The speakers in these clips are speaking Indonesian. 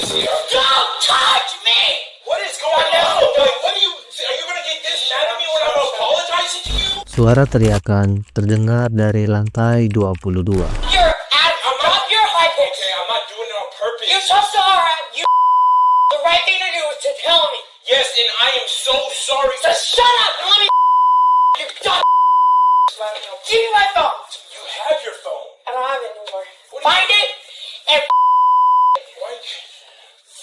Don't touch me! What is going on? What are you gonna get this mad at me when I'm apologizing to you? Suara teriakan terdengar dari lantai 22. I'm not high pitch. Okay, I'm not doing it on purpose. You're so sorry. The right thing to do is to tell me. Yes, and I am so sorry. Just shut up and let me you dumb. Give me my phone. You have your phone. I don't have it anymore. Find it and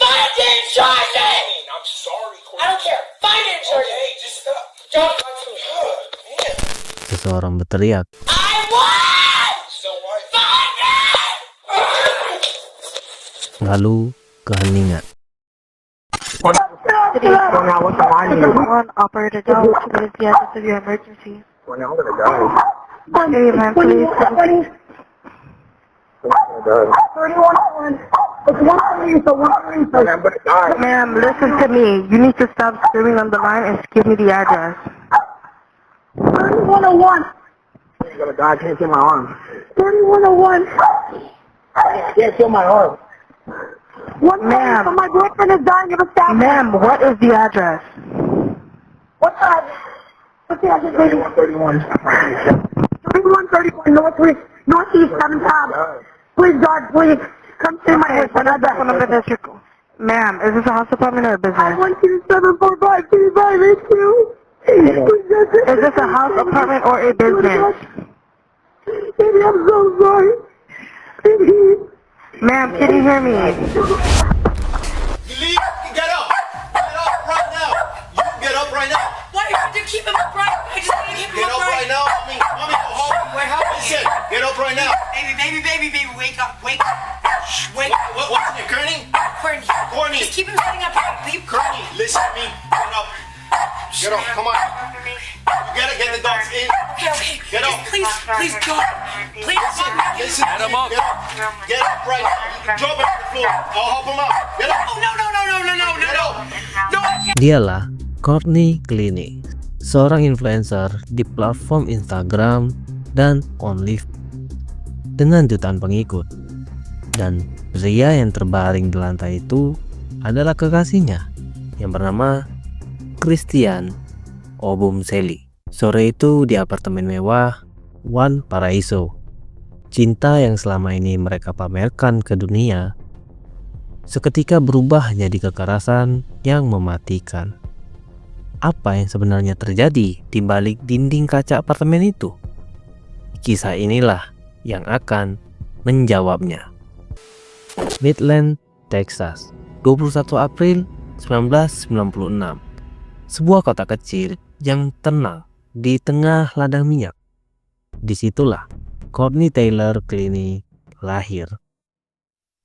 find it and charge it. I'm sorry, Courtney. I don't care. Find it and charge it. Okay, just stop. Don't talk to me. Man. Seseorang berteriak. I won! So what? Find it! Lalu keheningan. Operator Dow, what is the address of your emergency? Well, now I'm gonna die. Hey, man, please. 31. It's 130, so 130. I'm gonna die. Ma'am, listen to me. You need to stop screaming on the line and give me the address. 3101. I'm gonna die. I can't feel my arm. 3101. I can't feel my arm. Ma'am, my boyfriend is dying of a stabbing. ma'am, what is the address? What's the address? What's the address, baby? 3131. 3131 Northeast 7th Ave. Please, God, please. Come to my house. Ma'am, is this a house apartment or a business? 127452582. Is this a house apartment or a business? Baby, I'm so sorry. Baby. Ma'am, can you hear me? You leave. Get up. Get up right now. You get up right now. Why are you keep him upright? I just want to keep him Get up right upright. now. Mommy, go home. Listen, get up right now. Baby, wake up. Wake up. Wake up. What's it, Kearney? Courtney. Just keep him sitting upright. Leave Kearney, listen to me. Get up. Get up. Come on. You gotta get the dogs in. Okay. Get up. Please don't. Please don't. Listen. Get him up. Get up right now. You can drop it on the floor. I'll help him out. Get up. Oh, no. Get up. No, I can't. Dialah Courtney Cleany, seorang influencer di platform Instagram dan OnlyFans dengan jutaan pengikut. Dan pria yang terbaring di lantai itu adalah kekasihnya yang bernama Christian Obumseli. Sore itu di apartemen mewah One Paraiso, cinta yang selama ini mereka pamerkan ke dunia seketika berubah jadi kekerasan yang mematikan. Apa yang sebenarnya terjadi di balik dinding kaca apartemen itu? Kisah inilah yang akan menjawabnya. Midland, Texas, 21 April 1996. Sebuah kota kecil yang tenang di tengah ladang minyak. Disitulah Courtney Taylor Cleany lahir.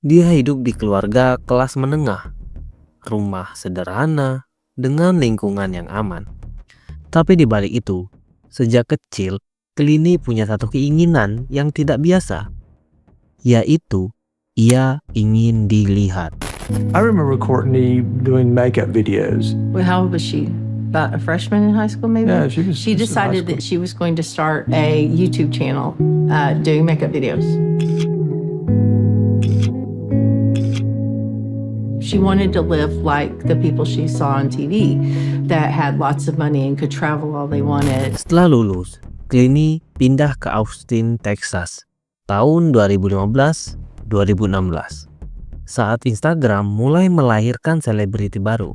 Dia hidup di keluarga kelas menengah, rumah sederhana dengan lingkungan yang aman. Tapi di balik itu, sejak kecil Cleany punya satu keinginan yang tidak biasa, yaitu ia ingin dilihat. I remember Courtney doing makeup videos. Well, how old was she? About a freshman in high school, maybe? Yeah, she was She just in high decided school. that she was going to start a YouTube channel doing makeup videos. She wanted to live like the people she saw on TV that had lots of money and could travel all they wanted. Setelah lulus, Cleany pindah ke Austin, Texas tahun 2015-2016 saat Instagram mulai melahirkan selebriti baru.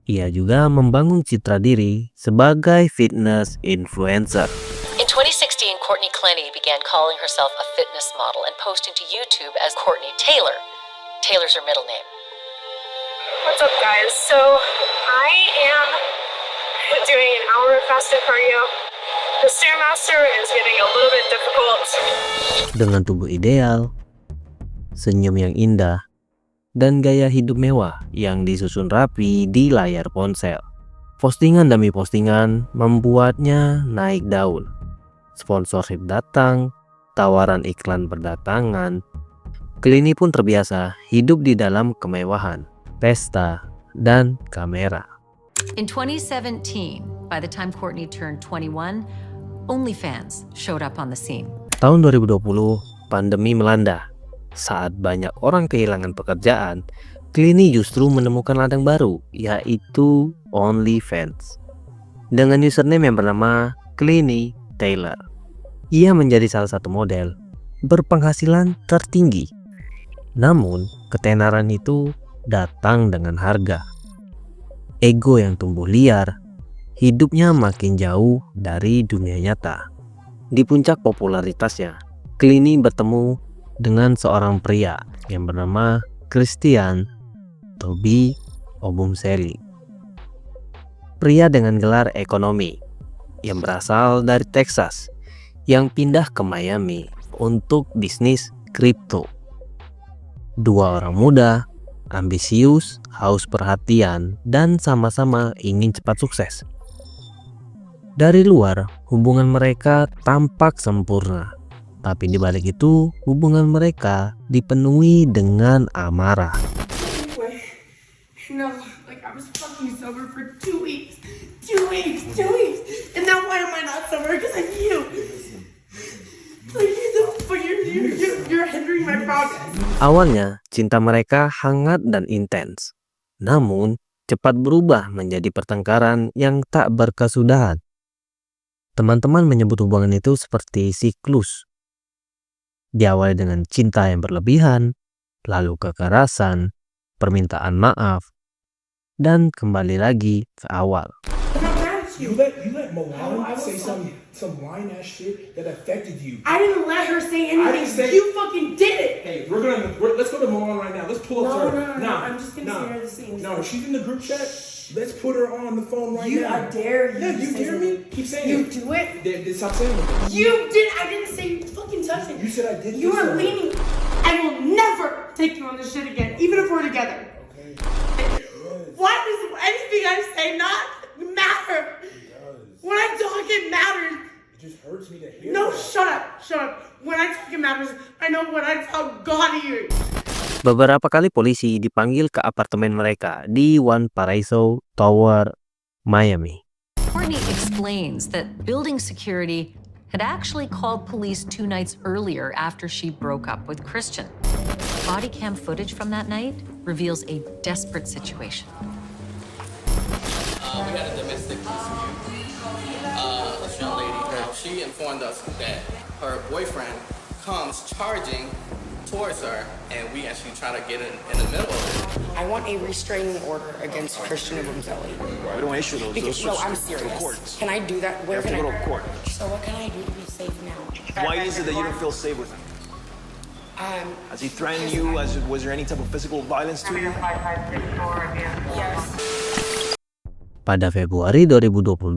Ia juga membangun citra diri sebagai fitness influencer. In 2016, Courtney Cleany began calling herself a fitness model and posting to YouTube as Courtney Taylor. Taylor's her middle name. What's up, guys? So I am doing an hour of fasted cardio. The Stairmaster is getting a little bit difficult. Dengan tubuh ideal, senyum yang indah, dan gaya hidup mewah yang disusun rapi di layar ponsel. Postingan demi postingan membuatnya naik daun. Sponsorship datang, tawaran iklan berdatangan. Cleany pun terbiasa hidup di dalam kemewahan, pesta, dan kamera. In 2017, by the time Courtney turned 21, OnlyFans showed up on the scene. Tahun 2020, pandemi melanda. Saat banyak orang kehilangan pekerjaan, Clini justru menemukan ladang baru, yaitu OnlyFans. Dengan username yang bernama Clini Taylor. Ia menjadi salah satu model berpenghasilan tertinggi. Namun, ketenaran itu datang dengan harga. Ego yang tumbuh liar, hidupnya makin jauh dari dunia nyata. Di puncak popularitasnya, Clini bertemu dengan seorang pria yang bernama Christian Toby Obumseli. Pria dengan gelar ekonomi yang berasal dari Texas yang pindah ke Miami untuk bisnis kripto. Dua orang muda, ambisius, haus perhatian, dan sama-sama ingin cepat sukses. Dari luar, hubungan mereka tampak sempurna. Tapi di balik itu, hubungan mereka dipenuhi dengan amarah. No, like I was fucking sober for 2 weeks. 2 weeks. And now why am I not sober? Because of you. Like you're hindering my progress. Awalnya, cinta mereka hangat dan intens. Namun, cepat berubah menjadi pertengkaran yang tak berkesudahan. Teman-teman menyebut hubungan itu seperti siklus. Diawali dengan cinta yang berlebihan, lalu kekerasan, permintaan maaf, dan kembali lagi ke awal. You let Malone say some lying ass shit that affected you. I didn't let her say anything. You fucking did it. Hey, let's go to Malone right now. Let's pull up to her. No. I'm just gonna say her the same. No, she's in the group chat. Let's put her on the phone right now. I dare you. Yeah, you dare me? Keep saying You it. do it. Stop saying it. You did. I didn't say you fucking touched it. You said I did. You are leaning. I will never take you on this shit again, even if we're together. Okay. Why does anything I say not matter? When I talk, it matters. It just hurts me to hear. No, that. shut up. When I talk, it matters. I know when I tell God hears. Beberapa kali polisi dipanggil ke apartemen mereka di One Paraiso Tower, Miami. Courtney explains that building security had actually called police 2 nights earlier after she broke up with Christian. Body cam footage from that night reveals a desperate situation. We had a domestic dispute. This young lady, she informed us that her boyfriend comes charging towards her, and we actually try to get in the middle of it. I want a restraining order against Christian Obumseli. We don't issue those. No, I'm serious. Can I do that? Where can I go to court? So what can I do to be safe now? Why is it that you don't feel safe with him? Has he threatened you? Was there any type of physical violence to you? Yes. Pada Februari 2022,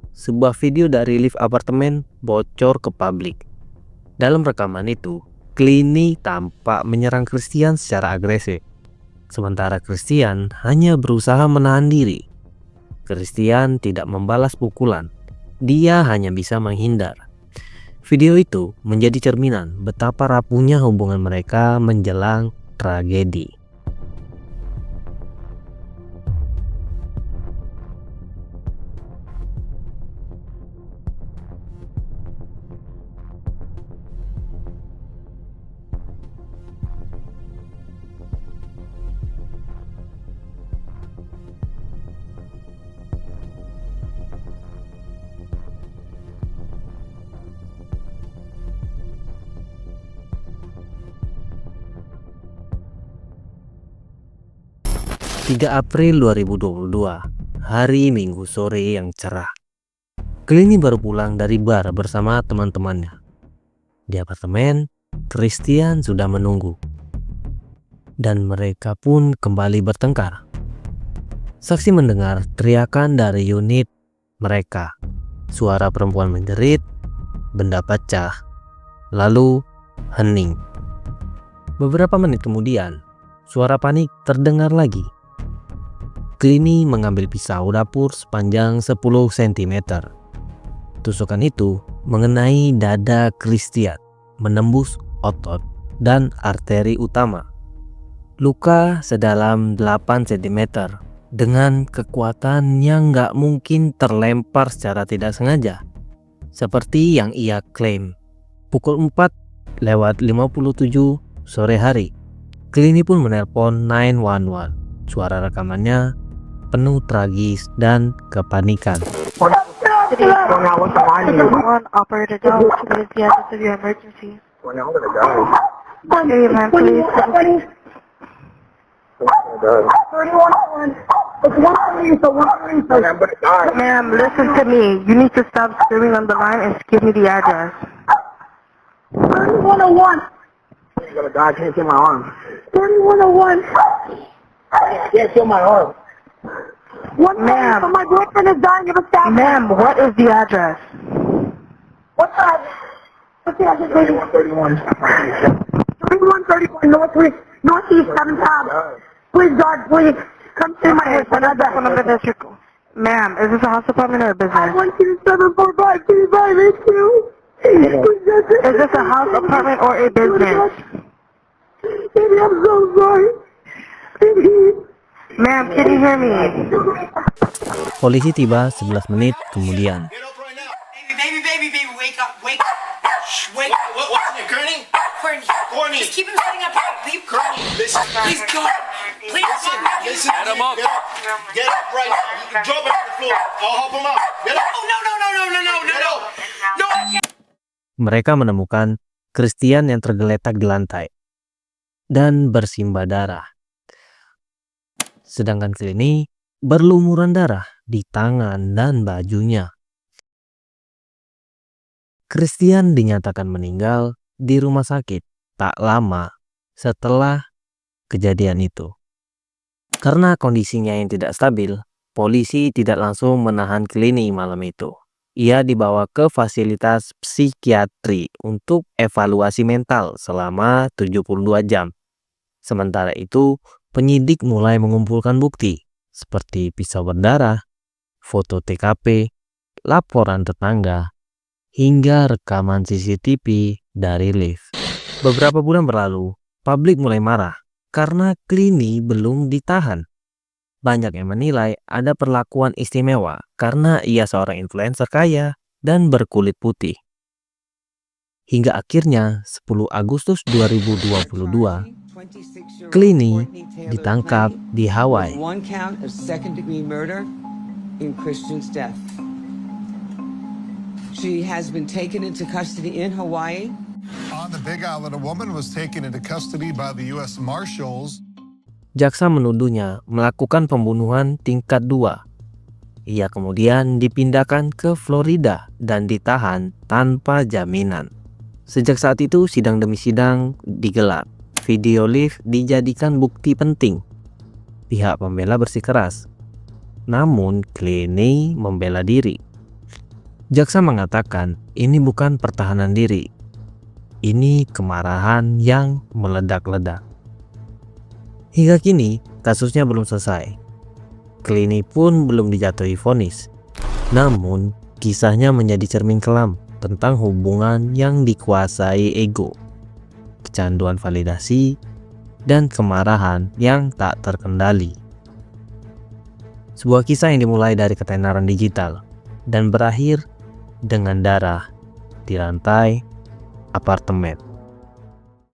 sebuah video dari lift apartemen bocor ke publik. Dalam rekaman itu, Clini tampak menyerang Christian secara agresif. Sementara Christian hanya berusaha menahan diri. Christian tidak membalas pukulan. Dia hanya bisa menghindar. Video itu menjadi cerminan betapa rapuhnya hubungan mereka menjelang tragedi. April 2022, hari Minggu sore yang cerah. Clini baru pulang dari bar bersama teman-temannya. Di apartemen, Christian sudah menunggu. Dan mereka pun kembali bertengkar. Saksi mendengar teriakan dari unit mereka. Suara perempuan menjerit, benda pecah, lalu hening. Beberapa menit kemudian, suara panik terdengar lagi. Clini mengambil pisau dapur sepanjang 10 cm. Tusukan itu mengenai dada Christian, menembus otot dan arteri utama. Luka sedalam 8 cm dengan kekuatan yang gak mungkin terlempar secara tidak sengaja. Seperti yang ia klaim. Pukul 4:57 sore hari. Clini pun menelpon 911. Suara rekamannya penuh tragis dan kepanikan. Operator Joe, what is the address of your emergency? Well, now I'm gonna die. Okay, ma'am, please. 3101. It's 130, so 130. I'm gonna die. Ma'am, listen to me. You need to stop screaming on the line and give me the address. 3101. You're gonna die. I can't feel my arm. 3101. I can't feel my arm. Ma'am, my girlfriend is dying of a stabbing. ma'am, what is the address? What's that? What's the address, baby? 3131. 3131 Northeast 7 Tab. Please, God, please. Come to my house. What is that phone number that you're... Ma'am, is this a house apartment or a business? 12745 Is this a house apartment or a business? Baby, I'm so sorry. Baby. Ma'am, can you hear me? Polisi tiba 11 menit kemudian. Baby, wake up. Wake up. What's in it, Gurney? Courtney. Just keep him sitting up here. Leave Gurney. Listen. Please, God. Please, listen. Get him up. Get up right now. You can drop him on the floor. I'll help him out. Get up. Oh, no. No, I can't. Mereka menemukan Christian yang tergeletak di lantai dan bersimbah darah. Sedangkan Clini berlumuran darah di tangan dan bajunya. Christian dinyatakan meninggal di rumah sakit tak lama setelah kejadian itu. Karena kondisinya yang tidak stabil, polisi tidak langsung menahan Clini malam itu. Ia dibawa ke fasilitas psikiatri untuk evaluasi mental selama 72 jam. Sementara itu, penyidik mulai mengumpulkan bukti seperti pisau berdarah, foto TKP, laporan tetangga, hingga rekaman CCTV dari lift. Beberapa bulan berlalu, publik mulai marah karena Clini belum ditahan. Banyak yang menilai ada perlakuan istimewa karena ia seorang influencer kaya dan berkulit putih. Hingga akhirnya 10 Agustus 2022, Clini ditangkap di Hawaii. One count of second-degree murder in Christian's death. She has been taken into custody in Hawaii. On the Big Island, a woman was taken into custody by the U.S. Marshals. Jaksa menuduhnya melakukan pembunuhan tingkat 2. Ia kemudian dipindahkan ke Florida dan ditahan tanpa jaminan. Sejak saat itu, sidang demi sidang digelar. Video lift dijadikan bukti penting. Pihak pembela bersikeras. Namun, Clini membela diri. Jaksa mengatakan ini bukan pertahanan diri. Ini kemarahan yang meledak-ledak. Hingga kini, kasusnya belum selesai. Clini pun belum dijatuhi vonis. Namun, kisahnya menjadi cermin kelam tentang hubungan yang dikuasai ego, kecanduan validasi, dan kemarahan yang tak terkendali. Sebuah kisah yang dimulai dari ketenaran digital dan berakhir dengan darah di lantai apartemen.